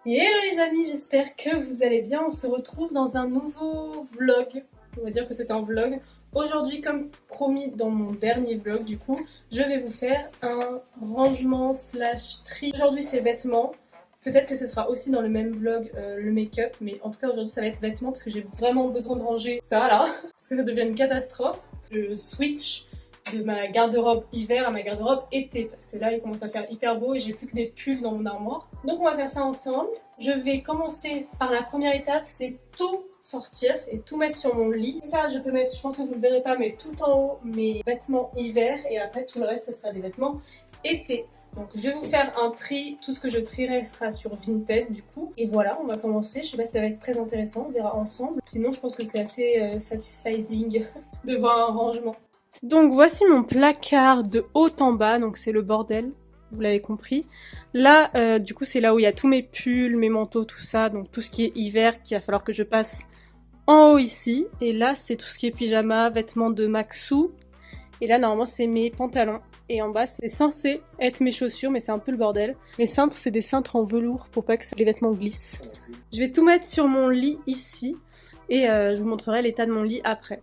Hello les amis, j'espère que vous allez bien. On se retrouve dans un nouveau vlog. On va dire que c'est un vlog. Aujourd'hui, comme promis dans mon dernier vlog, du coup, je vais vous faire un rangement slash tri. Aujourd'hui, c'est vêtements. Peut-être que ce sera aussi dans le même vlog le make-up, mais en tout cas aujourd'hui ça va être vêtements parce que j'ai vraiment besoin de ranger ça là, parce que ça devient une catastrophe. Je switch de ma garde-robe hiver à ma garde-robe été parce que là il commence à faire hyper beau et j'ai plus que des pulls dans mon armoire. Donc on va faire ça ensemble. Je vais commencer par la première étape, c'est tout sortir et tout mettre sur mon lit. Ça je peux mettre, je pense que vous ne le verrez pas, mais tout en haut mes vêtements hiver et après tout le reste ce sera des vêtements été. Donc je vais vous faire un tri, tout ce que je trierai sera sur Vinted du coup. Et voilà, on va commencer, je sais pas si ça va être très intéressant, on verra ensemble. Sinon je pense que c'est assez satisfying de voir un rangement. Donc voici mon placard de haut en bas, donc c'est le bordel, vous l'avez compris. Là, du coup c'est là où il y a tous mes pulls, mes manteaux, tout ça, donc tout ce qui est hiver qu'il va falloir que je passe en haut ici. Et là c'est tout ce qui est pyjama, vêtements de Maxou. Et là normalement c'est mes pantalons. Et en bas c'est censé être mes chaussures mais c'est un peu le bordel. Mes cintres c'est des cintres en velours pour pas que les vêtements glissent. Je vais tout mettre sur mon lit ici et je vous montrerai l'état de mon lit après.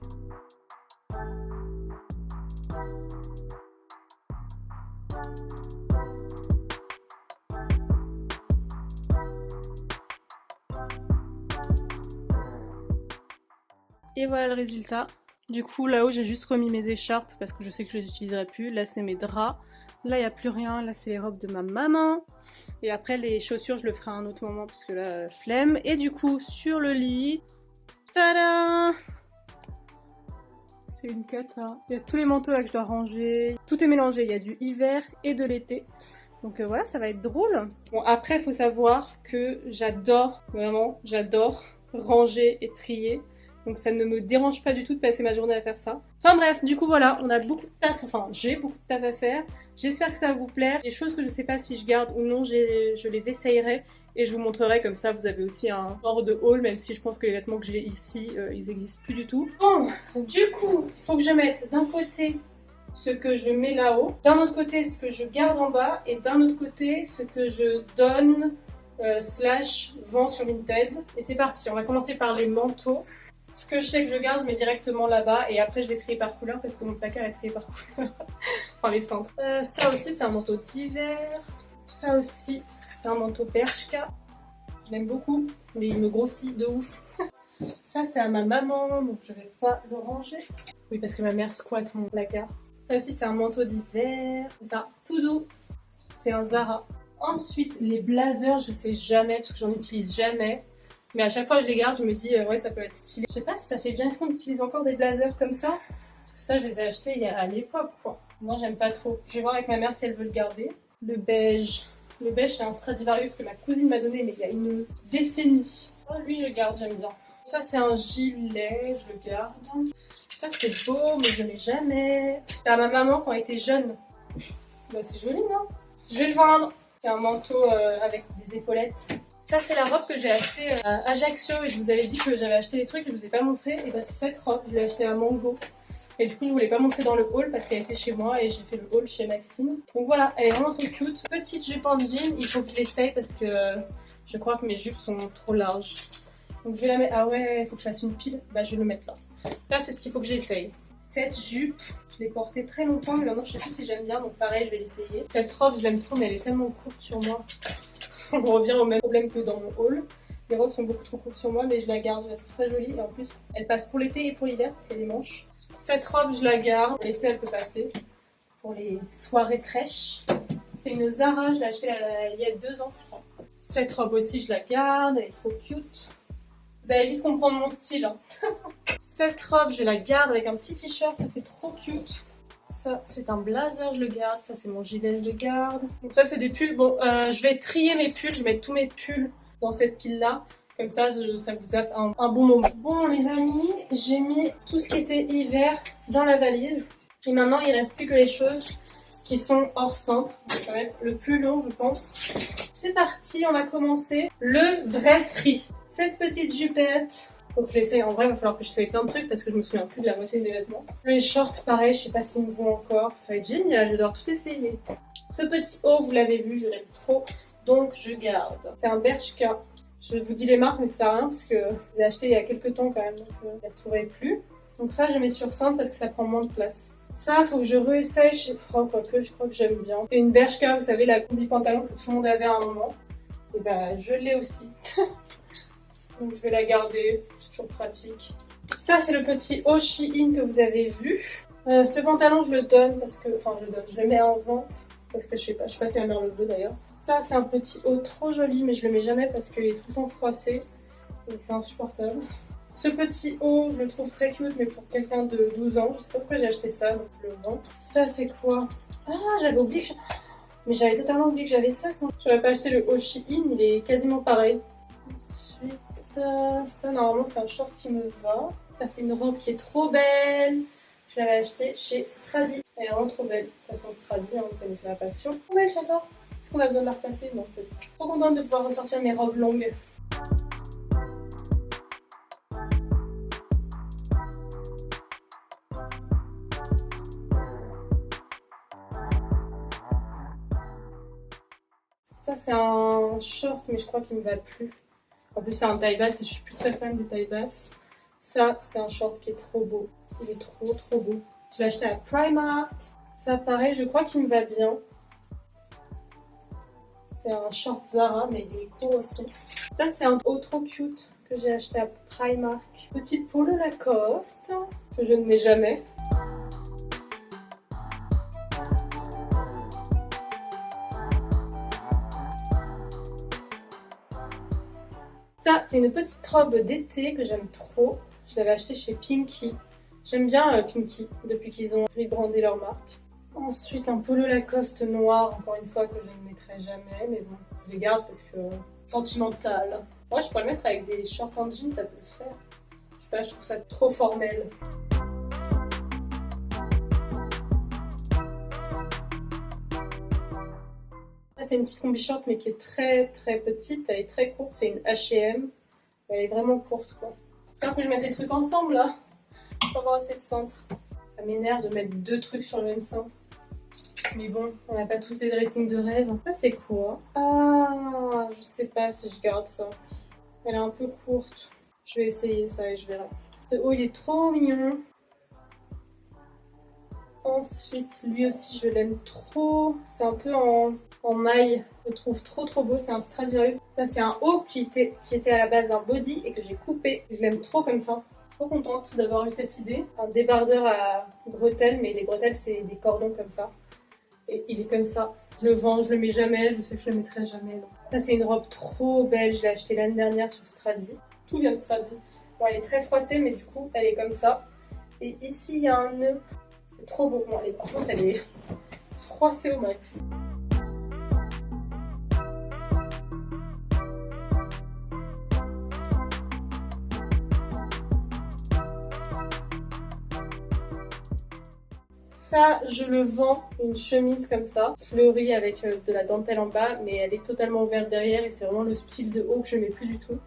Et voilà le résultat. Du coup là-haut j'ai juste remis mes écharpes parce que je sais que je les utiliserai plus. Là c'est mes draps. Là il n'y a plus rien. Là c'est les robes de ma maman. Et après les chaussures je le ferai à un autre moment parce que là flemme. Et du coup sur le lit, tada, c'est une cata. Il y a tous les manteaux là que je dois ranger. Tout est mélangé. Il y a du hiver et de l'été. Donc voilà, ça va être drôle. Bon après il faut savoir que j'adore, vraiment j'adore ranger et trier. Donc ça ne me dérange pas du tout de passer ma journée à faire ça. Enfin bref, du coup voilà, on a beaucoup de taf, enfin j'ai beaucoup de taf à faire. J'espère que ça va vous plaire. Les choses que je sais pas si je garde ou non, je les essayerai et je vous montrerai, comme ça vous avez aussi un genre de haul, même si je pense que les vêtements que j'ai ici, ils existent plus du tout. Bon, du coup, il faut que je mette d'un côté ce que je mets là-haut, d'un autre côté ce que je garde en bas et d'un autre côté ce que je donne slash vend sur Vinted. Et c'est parti, on va commencer par les manteaux. Ce que je sais que je garde, je mets directement là-bas et après je vais trier par couleur parce que mon placard est trié par couleur. Enfin les cintres. Ça aussi c'est un manteau d'hiver. Ça aussi c'est un manteau Bershka. Je l'aime beaucoup mais il me grossit de ouf. Ça c'est à ma maman donc je vais pas le ranger. Oui parce que ma mère squatte mon placard. Ça aussi c'est un manteau d'hiver. Ça tout doux. C'est un Zara. Ensuite les blazers je sais jamais parce que j'en utilise jamais. Mais à chaque fois que je les garde, je me dis ouais ça peut être stylé. Je sais pas si ça fait bien, est-ce qu'on utilise encore des blazers comme ça? Parce que ça je les ai achetés il y a à l'époque quoi. Moi j'aime pas trop. Je vais voir avec ma mère si elle veut le garder. Le beige. Le beige c'est un Stradivarius que ma cousine m'a donné mais il y a une décennie. Oh, lui je garde, j'aime bien. Ça c'est un gilet, je le garde. Ça c'est beau mais je l'ai jamais. C'était à ma maman quand elle était jeune. Bah c'est joli non? Je vais le vendre. C'est un manteau avec des épaulettes. Ça c'est la robe que j'ai achetée à Ajaccio et je vous avais dit que j'avais acheté des trucs et je vous ai pas montré. Et bah c'est cette robe, je l'ai achetée à Mango. Et du coup je voulais pas montrer dans le haul parce qu'elle était chez moi et j'ai fait le haul chez Maxime. Donc voilà, elle est vraiment trop cute. Petite jupe en jean, il faut que je l'essaye parce que je crois que mes jupes sont trop larges. Donc je vais la mettre, ah ouais, il faut que je fasse une pile. Bah je vais le mettre là. Là c'est ce qu'il faut que j'essaye. Cette jupe, je l'ai portée très longtemps mais maintenant je sais plus si j'aime bien donc pareil je vais l'essayer. Cette robe je l'aime trop mais elle est tellement courte sur moi. On revient au même problème que dans mon haul. Les robes sont beaucoup trop courtes sur moi, mais je la garde, je la trouve très jolie. Et en plus, elle passe pour l'été et pour l'hiver, parce qu'il y a des manches. Cette robe, je la garde. L'été, elle peut passer pour les soirées fraîches. C'est une Zara, je l'ai achetée il y a 2 ans, je crois. Cette robe aussi, je la garde, elle est trop cute. Vous allez vite comprendre mon style. Hein. Cette robe, je la garde avec un petit t-shirt, ça fait trop cute. Ça, c'est un blazer, je le garde. Ça, c'est mon gilet, je le garde. Donc ça, c'est des pulls. Bon, je vais trier mes pulls. Je vais mettre tous mes pulls dans cette pile-là. Comme ça, ça vous a un bon moment. Bon, les amis, j'ai mis tout ce qui était hiver dans la valise. Et maintenant, il reste plus que les choses qui sont hors cintre. Ça va être le plus long, je pense. C'est parti, on va commencer le vrai tri. Cette petite jupette. Faut que je l'essaye. En vrai, il va falloir que j'essaye plein de trucs parce que je me souviens plus de la moitié des vêtements. Les shorts, pareil, je sais pas s'ils me vont encore. Ça va être génial, je vais devoir tout essayer. Ce petit haut, vous l'avez vu, je l'aime trop. Donc je garde. C'est un Bershka. Je vous dis les marques mais ça sert à rien parce que je les ai achetés il y a quelques temps quand même, donc je les retrouverai plus. Donc ça je mets sur simple parce que ça prend moins de place. Ça faut que je réessaye, je sais pas, quoique je crois que j'aime bien. C'est une Bershka, vous savez, la combi pantalon que tout le monde avait à un moment. Et ben je l'ai aussi. Donc je vais la garder, c'est toujours pratique. Ça c'est le petit haut Shein que vous avez vu. Ce pantalon je le donne parce que, enfin je le mets en vente. Parce que je sais pas si ma mère le veut d'ailleurs. Ça c'est un petit haut trop joli mais je le mets jamais parce qu'il est tout le temps froissé. Et c'est insupportable. Ce petit haut je le trouve très cute mais pour quelqu'un de 12 ans. Je sais pas pourquoi j'ai acheté ça donc je le vends. Ça c'est quoi? Ah j'avais oublié que mais j'avais totalement oublié que j'avais ça. J'aurais pas acheté le haut Shein, il est quasiment pareil. Ensuite ça normalement c'est un short qui me va. Ça c'est une robe qui est trop belle. Je l'avais acheté chez Stradi. Elle est vraiment trop belle. De toute façon, Stradi, hein, vous connaissez ma passion. Ouais, j'adore. Est-ce qu'on a besoin de la repasser? Non, peut-être. Trop contente de pouvoir ressortir mes robes longues. Ça, c'est un short, mais je crois qu'il me va plus. En plus, c'est un taille basse et je suis plus très fan des tailles basses. Ça, c'est un short qui est trop beau. Il est trop, trop beau. Je l'ai acheté à Primark. Ça, pareil, je crois qu'il me va bien. C'est un short Zara, mais il est court aussi. Ça, c'est un haut trop cute que j'ai acheté à Primark. Petit polo Lacoste, que je ne mets jamais. Ça, c'est une petite robe d'été que j'aime trop. Je l'avais achetée chez Pinky. J'aime bien Pinky, depuis qu'ils ont rebrandé leur marque. Ensuite, un polo Lacoste noir, encore une fois, que je ne mettrai jamais. Mais bon, je les garde parce que sentimental. Moi, je pourrais le mettre avec des shorts en jean, ça peut le faire. Je sais pas, je trouve ça trop formel. C'est une petite combi short mais qui est très très petite, elle est très courte, c'est une H&M, elle est vraiment courte quoi. J'espère que je mets des trucs ensemble là, pour avoir assez de cintre. Ça m'énerve de mettre deux trucs sur le même cintre. Mais bon, on n'a pas tous des dressings de rêve. Ça c'est quoi? Ah, je sais pas si je garde ça. Elle est un peu courte. Je vais essayer ça et je verrai. Ce haut il est trop mignon. Ensuite, lui aussi, je l'aime trop. C'est un peu en maille. Je le trouve trop trop beau. C'est un Stradivarius. Ça, c'est un haut qui était à la base un body et que j'ai coupé. Je l'aime trop comme ça. Je suis trop contente d'avoir eu cette idée. Un débardeur à bretelles, mais les bretelles, c'est des cordons comme ça. Et il est comme ça. Je le vends, je le mets jamais. Je sais que je le mettrai jamais. Donc. Là, c'est une robe trop belle. Je l'ai achetée l'année dernière sur Stradi. Tout vient de Stradi. Bon, elle est très froissée, mais du coup, elle est comme ça. Et ici, il y a un nœud. C'est trop beau. Bon, allez, par contre, elle est froissée au max. Ça, je le vends, une chemise comme ça, fleurie avec de la dentelle en bas, mais elle est totalement ouverte derrière et c'est vraiment le style de haut que je mets plus du tout.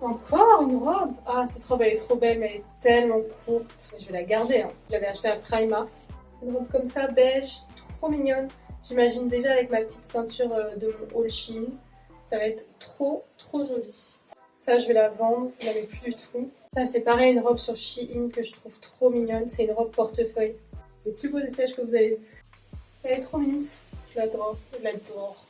Encore une robe? Ah, cette robe elle est trop belle, mais elle est tellement courte. Je vais la garder, hein. Je l'avais achetée à Primark. C'est une robe comme ça, beige, trop mignonne. J'imagine déjà avec ma petite ceinture de mon haul Shein. Ça va être trop, trop joli. Ça, je vais la vendre, je ne la mets plus du tout. Ça, c'est pareil, une robe sur Shein que je trouve trop mignonne. C'est une robe portefeuille. Le plus beau essayage que vous avez vu. Elle est trop mince. Je l'adore, je l'adore.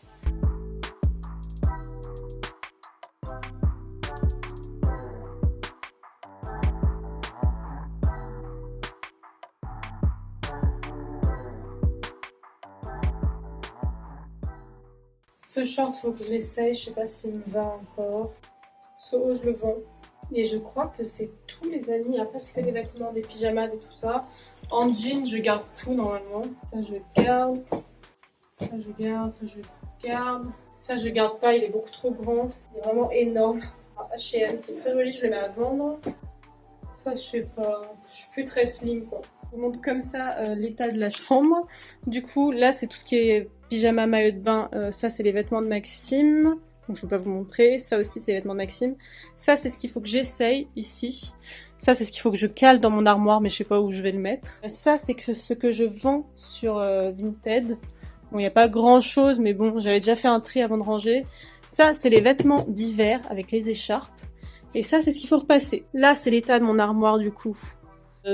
Ce short, faut que je l'essaye, je sais pas s'il me va encore. Ce haut, je le vends. Et je crois que c'est tous les amis. Après, c'est que des vêtements, des pyjamas et tout ça. En jean, je garde tout normalement. Ça, je garde. Ça, je garde. Ça, je garde. Ça, je garde pas, il est beaucoup trop grand. Il est vraiment énorme. H&M, qui est très joli, je le mets à vendre. Ça, je sais pas. Je suis plus très slim, quoi. Je vous montre comme ça l'état de la chambre. Du coup, là, c'est tout ce qui est pyjama, maillot de bain. Ça, c'est les vêtements de Maxime. donc je ne vais pas vous montrer. Ça aussi, c'est les vêtements de Maxime. Ça, c'est ce qu'il faut que j'essaye ici. Ça, c'est ce qu'il faut que je cale dans mon armoire, mais je sais pas où je vais le mettre. Ça, c'est ce que je vends sur Vinted. Bon, il n'y a pas grand chose, mais bon, j'avais déjà fait un tri avant de ranger. Ça, c'est les vêtements d'hiver avec les écharpes. Et ça, c'est ce qu'il faut repasser. Là, c'est l'état de mon armoire, du coup.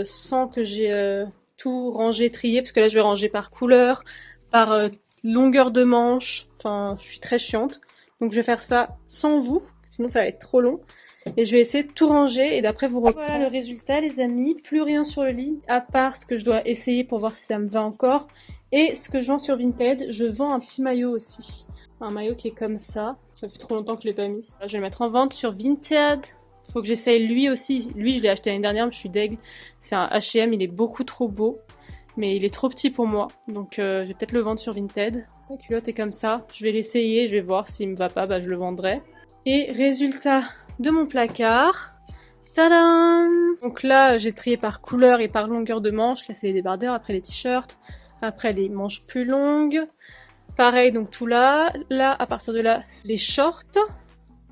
Sans que j'ai tout rangé, trié, parce que là, je vais ranger par couleur, par longueur de manche. Enfin, je suis très chiante. Donc, je vais faire ça sans vous, sinon ça va être trop long. Et je vais essayer de tout ranger et d'après vous reprendre. Voilà le résultat, les amis. Plus rien sur le lit, à part ce que je dois essayer pour voir si ça me va encore. Et ce que je vends sur Vinted, je vends un petit maillot aussi. Un maillot qui est comme ça. Ça fait trop longtemps que je l'ai pas mis. Là, je vais le mettre en vente sur Vinted. Faut que j'essaye lui aussi. Lui, je l'ai acheté l'année dernière, mais je suis deg. C'est un H&M, il est beaucoup trop beau. Mais il est trop petit pour moi. Donc je vais peut-être le vendre sur Vinted. La culotte est comme ça. Je vais l'essayer, je vais voir s'il me va pas, bah je le vendrai. Et résultat de mon placard. Tadam! Donc là, j'ai trié par couleur et par longueur de manche. Là, c'est les débardeurs, après les t-shirts, après les manches plus longues. Pareil, donc tout là. Là, à partir de là, c'est les shorts.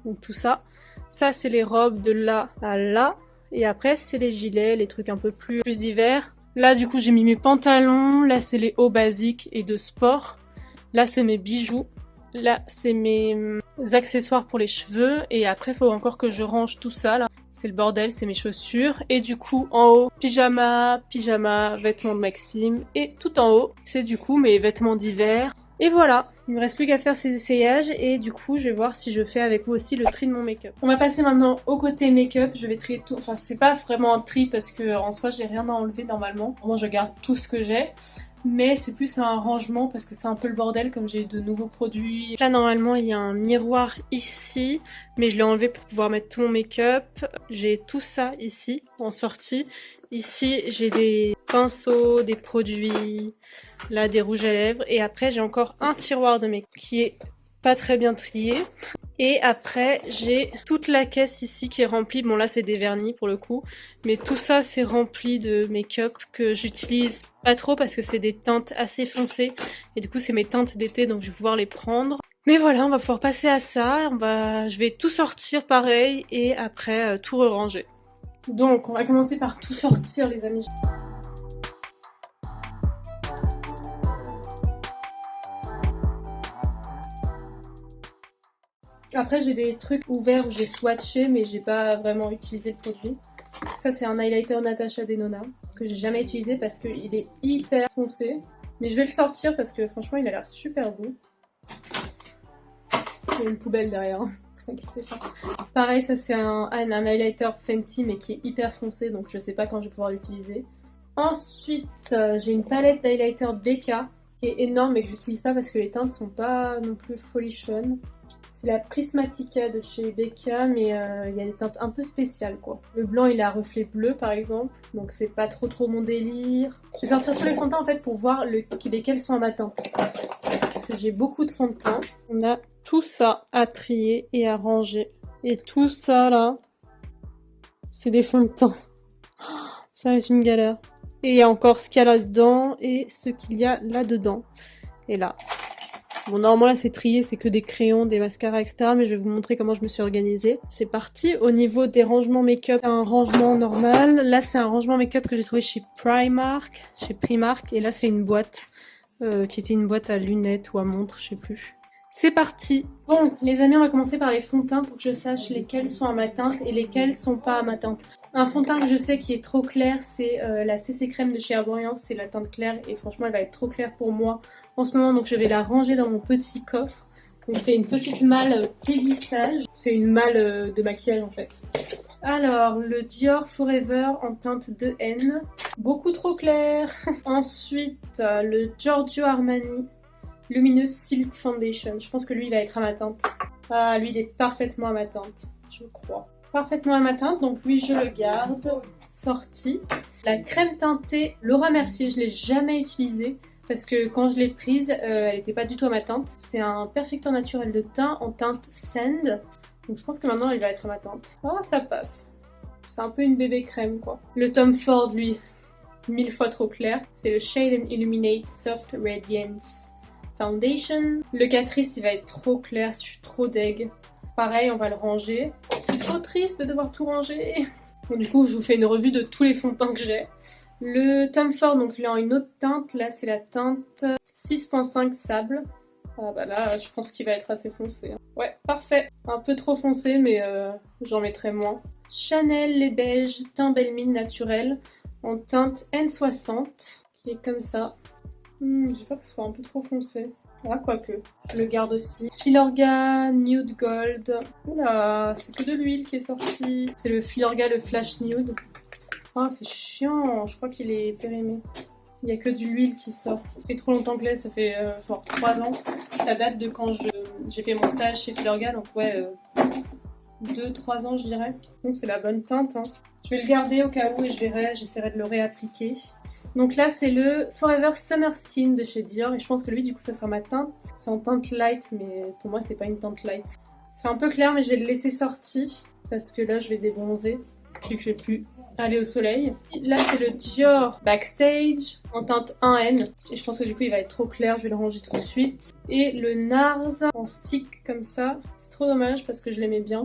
Donc tout ça. Ça, c'est les robes de là à là. Et après, c'est les gilets, les trucs un peu plus d'hiver. Là, du coup, j'ai mis mes pantalons. Là, c'est les hauts basiques et de sport. Là, c'est mes bijoux. Là, c'est mes accessoires pour les cheveux. Et après, il faut encore que je range tout ça, là. C'est le bordel, c'est mes chaussures. Et du coup, en haut, pyjama, vêtements de Maxime. Et tout en haut, c'est du coup mes vêtements d'hiver. Et voilà, il me reste plus qu'à faire ces essayages. Et du coup, je vais voir si je fais avec vous aussi le tri de mon make-up. On va passer maintenant au côté make-up. Je vais trier tout. Enfin, c'est pas vraiment un tri parce que en soi, j'ai rien à enlever normalement. Moi, je garde tout ce que j'ai. Mais c'est plus un rangement parce que c'est un peu le bordel comme j'ai de nouveaux produits. Là normalement il y a un miroir ici, mais je l'ai enlevé pour pouvoir mettre tout mon make-up. J'ai tout ça ici en sortie. Ici j'ai des pinceaux, des produits, là des rouges à lèvres. Et après j'ai encore un tiroir de make-up qui est pas très bien trié. Et après, j'ai toute la caisse ici qui est remplie. Bon, là, c'est des vernis pour le coup. Mais tout ça, c'est rempli de make-up que j'utilise pas trop parce que c'est des teintes assez foncées. Et du coup, c'est mes teintes d'été, donc je vais pouvoir les prendre. Mais voilà, on va pouvoir passer à ça. Je vais tout sortir pareil et après, tout re-ranger. Donc, on va commencer par tout sortir, les amis. Après, j'ai des trucs ouverts où j'ai swatché, mais j'ai pas vraiment utilisé le produit. Ça, c'est un highlighter Natasha Denona que j'ai jamais utilisé parce qu'il est hyper foncé. Mais je vais le sortir parce que franchement, il a l'air super beau. Il y a une poubelle derrière, hein. Ne vous inquiétez pas. Pareil, ça, c'est un highlighter Fenty, mais qui est hyper foncé, donc je sais pas quand je vais pouvoir l'utiliser. Ensuite, j'ai une palette d'highlighter Becca qui est énorme, mais que j'utilise pas parce que les teintes sont pas non plus folichonnes. C'est la Prismatica de chez Becca, mais il y a des teintes un peu spéciales, quoi. Le blanc, il a un reflet bleu, par exemple, donc c'est pas trop mon délire. Je vais sortir tous les fonds de teint, en fait, pour voir lesquels sont à ma teinte. Parce que j'ai beaucoup de fonds de teint. On a tout ça à trier et à ranger. Et tout ça, là, c'est des fonds de teint. Ça va être une galère. Et il y a encore ce qu'il y a là-dedans et ce qu'il y a là-dedans. Et là... Bon, normalement là c'est trié, c'est que des crayons, des mascaras, etc. Mais je vais vous montrer comment je me suis organisée. C'est parti. Au niveau des rangements make-up, un rangement normal. Là c'est un rangement make-up que j'ai trouvé chez Primark. Et là c'est une boîte qui était une boîte à lunettes ou à montres, je sais plus. C'est parti. Bon, les amis, on va commencer par les fonds de teint pour que je sache lesquels sont à ma teinte et lesquels sont pas à ma teinte. Un fond de teint que je sais qui est trop clair, c'est la CC Crème de chez Herborian. C'est la teinte claire et franchement, elle va être trop claire pour moi en ce moment. Donc, je vais la ranger dans mon petit coffre. Donc, c'est une petite malle plissage. C'est une malle de maquillage en fait. Alors, le Dior Forever en teinte 2N. Beaucoup trop clair. Ensuite, le Giorgio Armani Luminous Silk Foundation. Je pense que lui, il va être à ma teinte. Ah, lui, il est parfaitement à ma teinte, je crois. Parfaitement à ma teinte, donc lui, je le garde. Sorti. La crème teintée Laura Mercier, je l'ai jamais utilisée. Parce que quand je l'ai prise, elle n'était pas du tout à ma teinte. C'est un perfecteur naturel de teint en teinte Sand. Donc je pense que maintenant, il va être à ma teinte. Oh, ça passe. C'est un peu une bébé crème, quoi. Le Tom Ford, lui, 1000 fois trop clair. C'est le Shade and Illuminate Soft Radiance Foundation. Le Catrice, il va être trop clair, je suis trop deg. Pareil, on va le ranger. Je suis trop triste de devoir tout ranger. Bon, du coup, je vous fais une revue de tous les fonds de teint que j'ai. Le Tom Ford, donc il est en une autre teinte. Là, c'est la teinte 6.5 sable. Ah bah là, je pense qu'il va être assez foncé. Ouais, parfait. Un peu trop foncé, mais j'en mettrai moins. Chanel les beiges teint belle mine naturel en teinte N60, qui est comme ça. J'ai peur que ce soit un peu trop foncé. Ah, quoique. Je le garde aussi. Filorga Nude Gold. Oula, c'est que de l'huile qui est sortie. C'est le Filorga, le Flash Nude. Ah, c'est chiant. Je crois qu'il est périmé. Il n'y a que de l'huile qui sort. Ça fait trop longtemps que je l'ai, ça fait genre 3 ans. Ça date de quand j'ai fait mon stage chez Filorga, donc ouais, 2-3 ans je dirais. Donc c'est la bonne teinte. Hein. Je vais le garder au cas où et j'essaierai de le réappliquer. Donc là, c'est le Forever Summer Skin de chez Dior. Et je pense que lui, du coup, ça sera ma teinte. C'est en teinte light, mais pour moi, c'est pas une teinte light. C'est un peu clair, mais je vais le laisser sorti. Parce que là, je vais débronzer. Vu que je vais plus aller au soleil. Là, c'est le Dior Backstage en teinte 1N. Et je pense que du coup, il va être trop clair. Je vais le ranger tout de suite. Et le NARS en stick comme ça. C'est trop dommage parce que je l'aimais bien.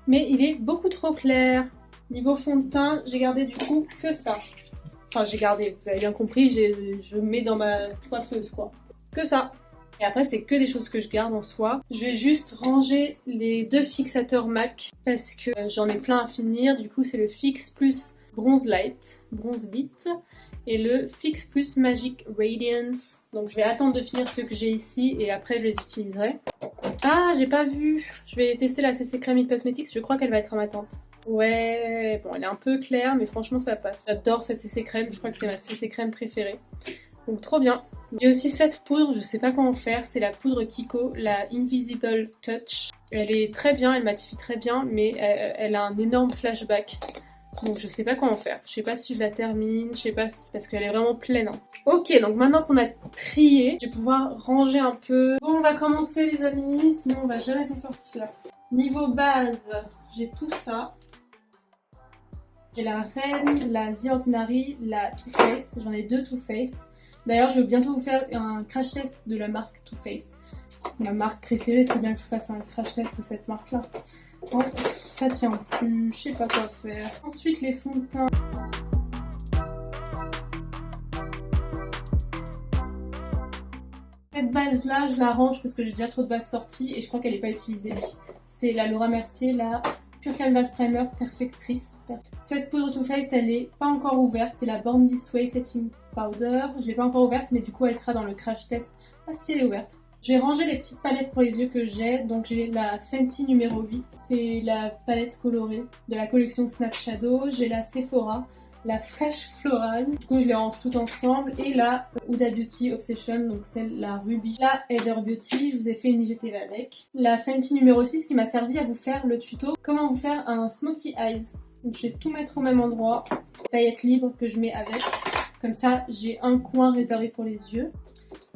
Mais il est beaucoup trop clair. Niveau fond de teint, j'ai gardé du coup que ça. Enfin, j'ai gardé, vous avez bien compris, je mets dans ma coiffeuse, quoi. Que ça. Et après, c'est que des choses que je garde en soi. Je vais juste ranger les 2 fixateurs MAC parce que j'en ai plein à finir. Du coup, c'est le Fix Plus Bronze Light, et le Fix Plus Magic Radiance. Donc, je vais attendre de finir ceux que j'ai ici et après, je les utiliserai. Ah, j'ai pas vu. Je vais tester la CC Crème It Cosmetics. Je crois qu'elle va être à ma teinte. Ouais, bon, elle est un peu claire, mais franchement, ça passe. J'adore cette CC Crème, je crois que c'est ma CC Crème préférée. Donc, trop bien. J'ai aussi cette poudre, je sais pas comment faire, c'est la poudre Kiko, la Invisible Touch. Elle est très bien, elle matifie très bien, mais elle a un énorme flashback. Donc, je sais pas comment faire. Je sais pas si je la termine, je sais pas si... parce qu'elle est vraiment pleine. Hein. Ok, donc maintenant qu'on a trié, je vais pouvoir ranger un peu. Bon, on va commencer, les amis, sinon on va jamais s'en sortir. Niveau base, j'ai tout ça. J'ai la Reine, la The Ordinary, la Too Faced. J'en ai 2 Too Faced. D'ailleurs, je vais bientôt vous faire un crash test de la marque Too Faced. Ma marque préférée, il faut bien que je fasse un crash test de cette marque-là. Oh, ça tient plus, je sais pas quoi faire. Ensuite, les fonds de teint. Cette base-là, je la range parce que j'ai déjà trop de bases sorties et je crois qu'elle n'est pas utilisée. C'est la Laura Mercier, la Pure Canvas Primer Perfectrice. Cette poudre Too Faced, elle n'est pas encore ouverte. C'est la Born This Way Setting Powder. Je ne l'ai pas encore ouverte, mais du coup, elle sera dans le crash test. Ah si, elle est ouverte. Je vais ranger les petites palettes pour les yeux que j'ai. Donc j'ai la Fenty numéro 8. C'est la palette colorée de la collection Snap Shadow. J'ai la Sephora, la Fresh Floral. Du coup, je les range toutes ensemble. Et la Huda Beauty Obsession, donc celle, la Ruby. La Heather Beauty, je vous ai fait une IGTV avec. La Fenty numéro 6 qui m'a servi à vous faire le tuto. Comment vous faire un Smoky Eyes. Donc je vais tout mettre au même endroit. Paillettes libres que je mets avec. Comme ça, j'ai un coin réservé pour les yeux.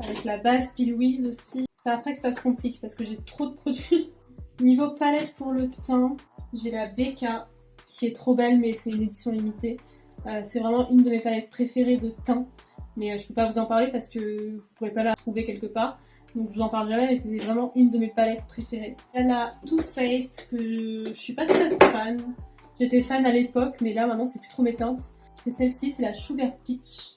Avec la base P. Louise aussi. C'est après que ça se complique parce que j'ai trop de produits. Niveau palette pour le teint, j'ai la BK qui est trop belle mais c'est une édition limitée. C'est vraiment une de mes palettes préférées de teint. Mais je peux pas vous en parler parce que vous pourrez pas la trouver quelque part. Donc je vous en parle jamais mais c'est vraiment une de mes palettes préférées. Il y a la Too Faced que je suis pas très fan. J'étais fan à l'époque mais là maintenant c'est plus trop mes teintes. C'est celle-ci, c'est la Sugar Peach.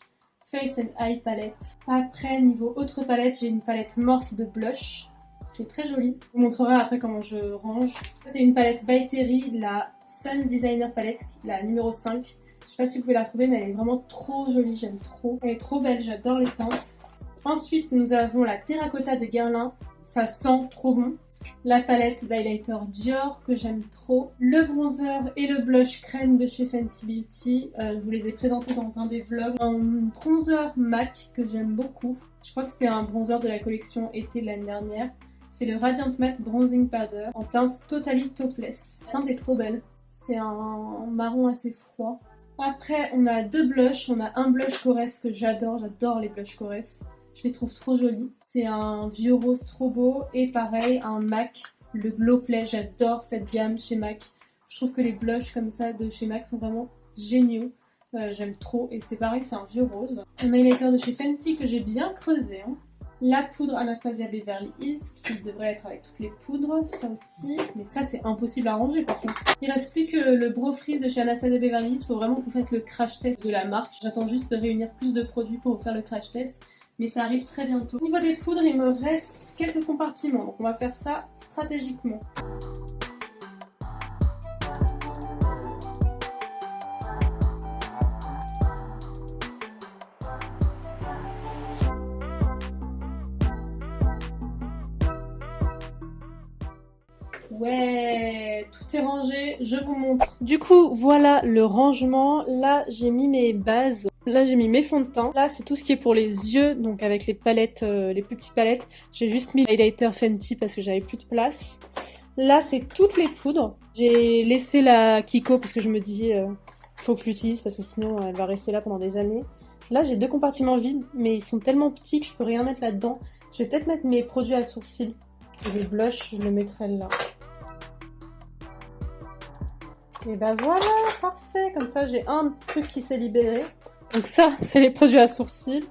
Face and Eye palette. Après, niveau autre palette, j'ai une palette Morphe de blush. C'est très joli. Je vous montrerai après comment je range. C'est une palette By Terry, la Sun Designer palette, la numéro 5. Je sais pas si vous pouvez la trouver, mais elle est vraiment trop jolie, j'aime trop. Elle est trop belle, j'adore les teintes. Ensuite, nous avons la Terracotta de Guerlain. Ça sent trop bon. La palette d'highlighter Dior que j'aime trop. Le bronzer et le blush crème de chez Fenty Beauty. Je vous les ai présentés dans un des vlogs. Un bronzer MAC que j'aime beaucoup. Je crois que c'était un bronzer de la collection été de l'année dernière. C'est le Radiant Matte Bronzing Powder en teinte Totally Topless. La teinte est trop belle. C'est un marron assez froid. Après, on a 2 blushs. On a un blush Corès que j'adore. J'adore les blushs Corès. Je les trouve trop jolis. C'est un vieux rose trop beau. Et pareil, un MAC, le Glow Play. J'adore cette gamme chez MAC. Je trouve que les blushs comme ça de chez MAC sont vraiment géniaux. J'aime trop. Et c'est pareil, c'est un vieux rose. Un highlighter de chez Fenty que j'ai bien creusé. Hein. La poudre Anastasia Beverly Hills qui devrait être avec toutes les poudres, ça aussi. Mais ça c'est impossible à ranger par contre. Il reste plus que le Bro Freeze de chez Anastasia Beverly Hills. Il faut vraiment que je vous fasse le crash test de la marque. J'attends juste de réunir plus de produits pour vous faire le crash test. Mais ça arrive très bientôt. Au niveau des poudres, il me reste quelques compartiments. Donc on va faire ça stratégiquement. Ouais, tout est rangé, je vous montre. Du coup, voilà le rangement. Là, j'ai mis mes bases. Là, j'ai mis mes fonds de teint. Là, c'est tout ce qui est pour les yeux, donc avec les palettes, les plus petites palettes. J'ai juste mis l'highlighter Fenty parce que j'avais plus de place. Là, c'est toutes les poudres. J'ai laissé la Kiko parce que je me dis, faut que je l'utilise parce que sinon, elle va rester là pendant des années. Là, j'ai 2 compartiments vides, mais ils sont tellement petits que je peux rien mettre là-dedans. Je vais peut-être mettre mes produits à sourcils. Et le blush, je le mettrai là. Et bah voilà, parfait, comme ça j'ai un truc qui s'est libéré. Donc ça, c'est les produits à sourcils.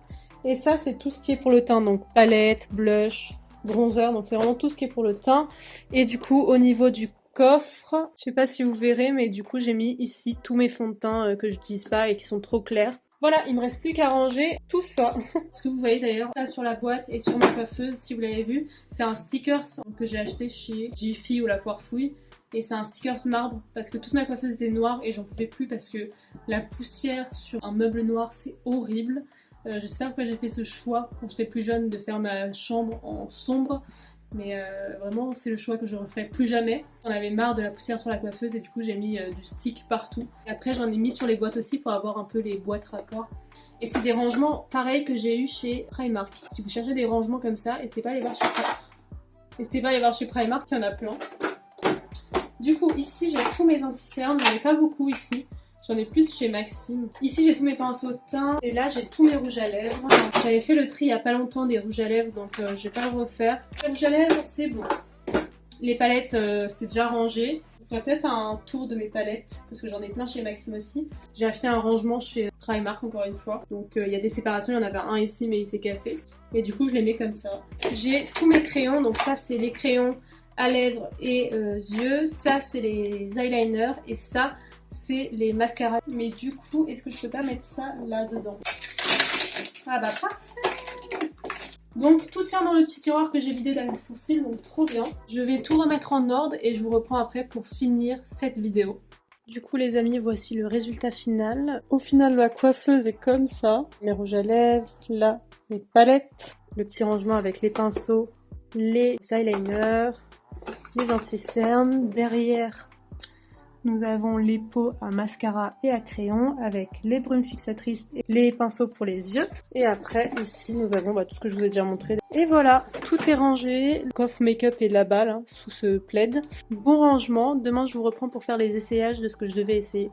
Et ça, c'est tout ce qui est pour le teint, donc palette, blush, bronzer, donc c'est vraiment tout ce qui est pour le teint. Et du coup, au niveau du coffre, je sais pas si vous verrez, mais du coup j'ai mis ici tous mes fonds de teint que j'utilise pas et qui sont trop clairs. Voilà, il me reste plus qu'à ranger tout ça. Ce que vous voyez d'ailleurs, ça sur la boîte et sur ma coiffeuse, si vous l'avez vu, c'est un sticker que j'ai acheté chez Jiffy ou La Foire Fouille. Et c'est un stickers marbre parce que toute ma coiffeuse était noire et j'en pouvais plus parce que la poussière sur un meuble noir c'est horrible. Je sais pas pourquoi j'ai fait ce choix quand j'étais plus jeune de faire ma chambre en sombre. Mais vraiment c'est le choix que je referai plus jamais. J'en avais marre de la poussière sur la coiffeuse et du coup j'ai mis du stick partout. Et après j'en ai mis sur les boîtes aussi pour avoir un peu les boîtes raccords. Et c'est des rangements pareils que j'ai eu chez Primark. Si vous cherchez des rangements comme ça, n'hésitez pas à aller voir chez Primark. N'hésitez pas à aller voir chez Primark, il y en a plein. Du coup, ici j'ai tous mes anti-cernes, j'en ai pas beaucoup ici. J'en ai plus chez Maxime. Ici j'ai tous mes pinceaux de teint et là j'ai tous mes rouges à lèvres. J'avais fait le tri il y a pas longtemps des rouges à lèvres donc je vais pas le refaire. Les rouges à lèvres c'est bon. Les palettes c'est déjà rangé. Je ferai peut-être un tour de mes palettes parce que j'en ai plein chez Maxime aussi. J'ai acheté un rangement chez Primark encore une fois. Donc il y a des séparations, il y en avait un ici mais il s'est cassé. Et du coup je les mets comme ça. J'ai tous mes crayons, donc ça c'est les crayons à lèvres et yeux, ça c'est les eyeliners et ça c'est les mascaras. Mais du coup, est-ce que je peux pas mettre ça là-dedans? Ah bah parfait. Donc tout tient dans le petit tiroir que j'ai vidé dans les sourcils, donc trop bien. Je vais tout remettre en ordre et je vous reprends après pour finir cette vidéo. Du coup les amis, voici le résultat final. Au final la coiffeuse est comme ça. Mes rouges à lèvres, là mes palettes, le petit rangement avec les pinceaux, les eyeliners, les anti-cernes. Derrière, nous avons les pots à mascara et à crayon avec les brumes fixatrices et les pinceaux pour les yeux. Et après, ici, nous avons tout ce que je vous ai déjà montré. Et voilà, tout est rangé. Le coffre make-up est là-bas, là, sous ce plaid. Bon rangement. Demain, je vous reprends pour faire les essayages de ce que je devais essayer.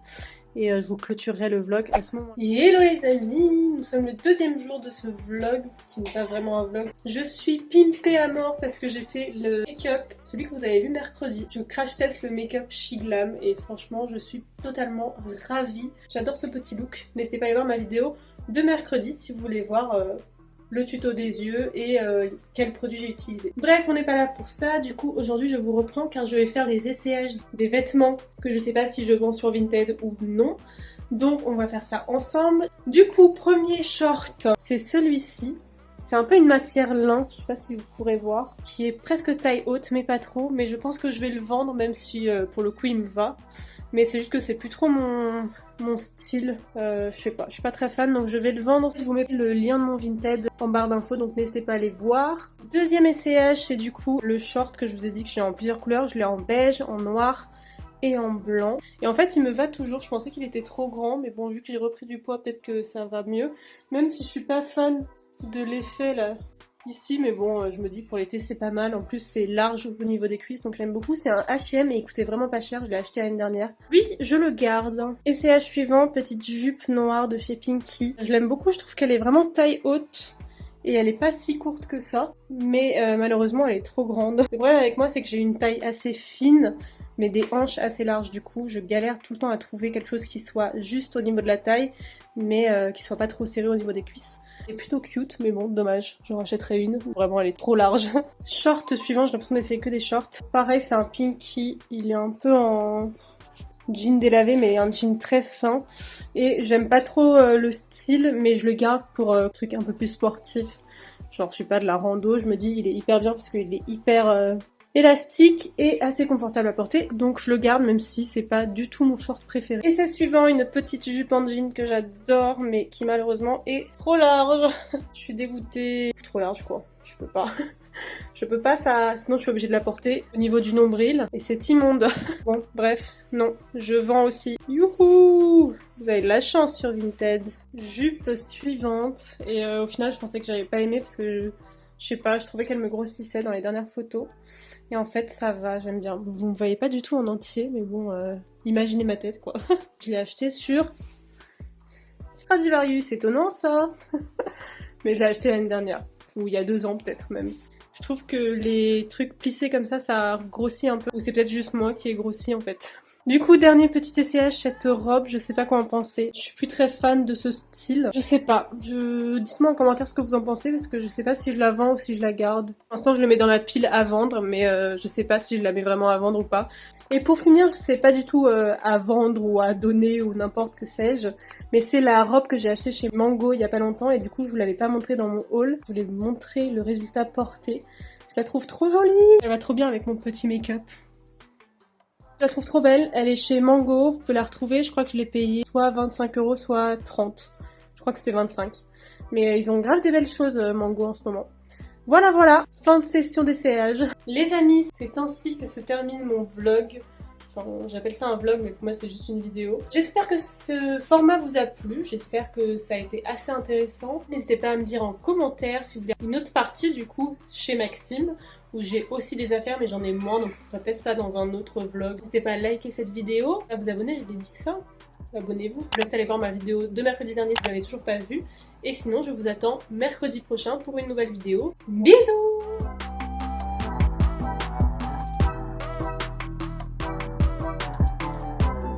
Et je vous clôturerai le vlog à ce moment. Et hello les amis, nous sommes le 2e jour de ce vlog, qui n'est pas vraiment un vlog. Je suis pimpée à mort parce que j'ai fait le make-up, celui que vous avez vu mercredi. Je crash test le make-up She Glam et franchement je suis totalement ravie. J'adore ce petit look. N'hésitez pas à aller voir ma vidéo de mercredi si vous voulez voir le tuto des yeux et quel produit j'ai utilisé. Bref, on n'est pas là pour ça, du coup aujourd'hui je vous reprends car je vais faire les essayages des vêtements que je sais pas si je vends sur Vinted ou non. Donc on va faire ça ensemble. Du coup, premier short, c'est celui-ci. C'est un peu une matière lin, je sais pas si vous pourrez voir, qui est presque taille haute mais pas trop. Mais je pense que je vais le vendre même si pour le coup il me va. Mais c'est juste que c'est plus trop mon style, je sais pas, je suis pas très fan donc je vais le vendre. Je vous mets le lien de mon Vinted en barre d'infos donc n'hésitez pas à aller voir. Deuxième essayage, c'est du coup le short que je vous ai dit que j'ai en plusieurs couleurs. Je l'ai en beige, en noir et en blanc. Et en fait il me va toujours, je pensais qu'il était trop grand mais bon vu que j'ai repris du poids peut-être que ça va mieux. Même si je suis pas fan de l'effet là ici mais bon je me dis que pour l'été c'est pas mal. En plus c'est large au niveau des cuisses donc j'aime beaucoup. C'est un H&M et il coûtait vraiment pas cher, je l'ai acheté l'année dernière. Oui, je le garde. Essayage suivant, petite jupe noire de chez Pinky. Je l'aime beaucoup, je trouve qu'elle est vraiment taille haute. Et elle est pas si courte que ça, mais malheureusement elle est trop grande. Le problème avec moi c'est que j'ai une taille assez fine, mais des hanches assez larges. Du coup je galère tout le temps à trouver quelque chose qui soit juste au niveau de la taille, mais qui soit pas trop serré au niveau des cuisses. Elle est plutôt cute, mais bon, dommage, j'en rachèterai une. Vraiment, elle est trop large. Short suivant, j'ai l'impression d'essayer que des shorts. Pareil, c'est un pinky, il est un peu en jean délavé, mais un jean très fin. Et j'aime pas trop le style, mais je le garde pour truc un peu plus sportif. Genre, je suis pas de la rando, je me dis il est hyper bien parce qu'il est hyper élastique et assez confortable à porter, donc je le garde même si c'est pas du tout mon short préféré. Et c'est suivant, une petite jupe en jean que j'adore, mais qui malheureusement est trop large. Je suis dégoûtée. Trop large quoi, je peux pas. Je peux pas, ça, sinon je suis obligée de la porter au niveau du nombril et c'est immonde. Bon, bref, non, je vends aussi. Youhou! Vous avez de la chance sur Vinted. Jupe suivante, et au final je pensais que j'avais pas aimé parce que je sais pas, je trouvais qu'elle me grossissait dans les dernières photos. Et en fait ça va, j'aime bien. Vous me voyez pas du tout en entier, mais bon, imaginez ma tête quoi. Je l'ai acheté sur Stradivarius, étonnant ça. Mais je l'ai acheté l'année dernière, ou il y a 2 ans peut-être même. Je trouve que les trucs plissés comme ça grossit un peu. Ou c'est peut-être juste moi qui ai grossi en fait. Du coup, dernier petit essayage, cette robe, je sais pas quoi en penser. Je suis plus très fan de ce style. Je sais pas. Dites-moi en commentaire ce que vous en pensez parce que je sais pas si je la vends ou si je la garde. Pour l'instant, je le mets dans la pile à vendre, mais je sais pas si je la mets vraiment à vendre ou pas. Et pour finir, je sais pas du tout à vendre ou à donner ou n'importe que sais-je, mais c'est la robe que j'ai achetée chez Mango il y a pas longtemps et du coup je vous l'avais pas montrée dans mon haul. Je voulais vous montrer le résultat porté. Je la trouve trop jolie. Elle va trop bien avec mon petit make-up. Je la trouve trop belle. Elle est chez Mango. Vous pouvez la retrouver. Je crois que je l'ai payée soit 25 €, soit 30. Je crois que c'était 25. Mais ils ont grave des belles choses Mango en ce moment. Voilà, fin de session d'essayage. Les amis, c'est ainsi que se termine mon vlog. Enfin, j'appelle ça un vlog, mais pour moi c'est juste une vidéo. J'espère que ce format vous a plu, j'espère que ça a été assez intéressant. N'hésitez pas à me dire en commentaire si vous voulez une autre partie du coup chez Maxime, où j'ai aussi des affaires mais j'en ai moins, donc je vous ferai peut-être ça dans un autre vlog. N'hésitez pas à liker cette vidéo, à vous abonner, je l'ai dit ça. Abonnez-vous. Je vous laisse aller voir ma vidéo de mercredi dernier si vous l'avez toujours pas vue. Et sinon, je vous attends mercredi prochain pour une nouvelle vidéo. Bisous!